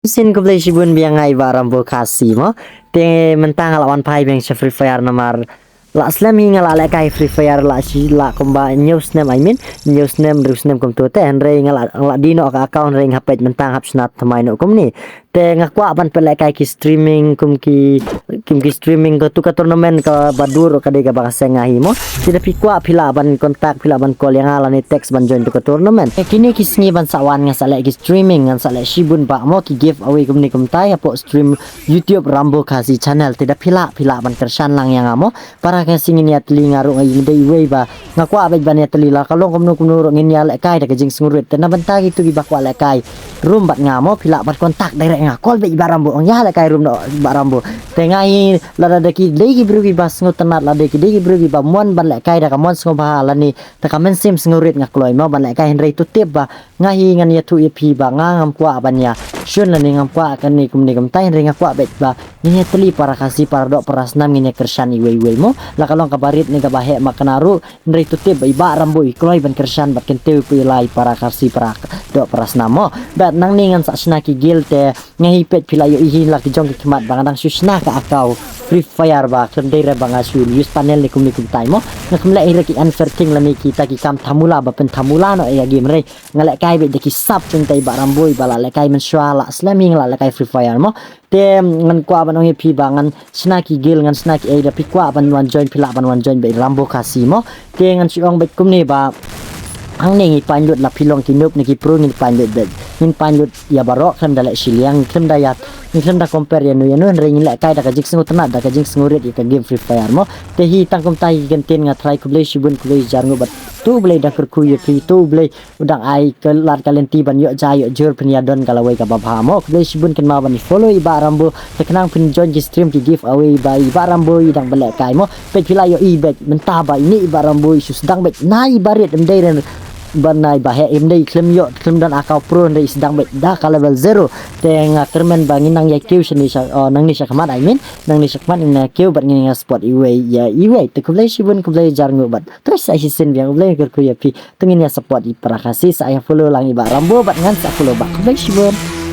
Sin ko play shibun biang ngai baram bo kasi mo. Te mentang lawan pai bang Free Fire nomor la slam hinga la kai Free Fire la si la komba news name news name kom tu te andre la dino ka account ring hapet mentang hap snat thamai no kom ni te ngakwa ban pele kai ki streaming kim ki streaming ko tu ka tournament ka badur ka de ka ba sengahi mo tidak pikwa pila ban kontak pila ban call yang ala ni text ban join tu ka tournament kini kisni ban sawan nga sale ki streaming nga sale shibun ba mo ki give away kom ni kom tai apo stream YouTube Rambo Kasi channel tidak pila ban kersan lang yang amo para ka singin ya teli ngaru ngai dei wei ba ngakwa ba ban ya teli la kalong kom nu ngin ya le kai da ka jing sngurut te na banta gitu gi bakwa le kai room bat ngamo pila bat kontak direct nga call be barambo ang ya le kai room no barambo te ngai la da ki dei gi bru gi bas ngotenat la de ki dei gi bru gi ba mon ban le kai da ka mon sngo ba la ni ta ka men sim sngurut nga kloi mo ban le kai henry tu tip ba ngai ngan ya tu ep ba ngam kwa ban ya shun la ni ngam kwa kan ni kum tai henry nga kwa bet ba ni teli para kasi para dok perasnam ni kersan i wei mo la kalong kabarit ni kabahe makanaru henry tu tip ba rambo i kloi ban kersan bat kenteu pi lai para kasi para dok perasnam mo bat nang ningan sa snaki gilte ngahi pet pila yo ihin la ki jong ki kemat bangadang susna ka akau Free Fire ba kendere bang asul use panel ni kum tai mo ngakumla ira ki unfair king la ni kita ki kam thamula ba pen thamula no ya game re ngale kai be de ki sap tung tai ba ramboi bala le kai men swala slamming la le kai Free Fire mo te ngan kwa ban ong pi bangan snaki gil ngan snaki ai da pi kwa ban wan join pila ban wan join be Rambo Kasi mo te ngan si ong be kum ni ba ang ni panjut la pilong kinup ni ki pro ni panjut bed min panjut ya barok kan dala siliang kan dayat ni kan da compare yanu ring la kai da ka jik singu tenat da ka jik singurit ka game Free Fire mo te hi tangkum tai genten nga try ku blay shibun ku blay jarngo bat tu blay da ku ye pi tu blay udang ai ke lar kalenti ban yo jayo jur penia don kalawai ka babha mo ku blay shibun kan ma ban follow iba rambo te kenang pin join ki stream ki give away by iba rambo idang bala kai mo pe pila yo ibet mentaba ini iba rambo isu sedang bet nai barit emdai banai bahe imdei klem dan akau pro ndai sedang bet da ka level 0 te nga kermen bangin nang ya kiu shini sha nang ni sha kamat nang ni sha kamat na kiu bat ngi spot iwe te kublai shibun kublai jarngo bat terus sai sin biang kublai ker ku ya pi tengin ya spot i prakasi saya follow lang iba rambo bat ngan sa follow bat kublai shibun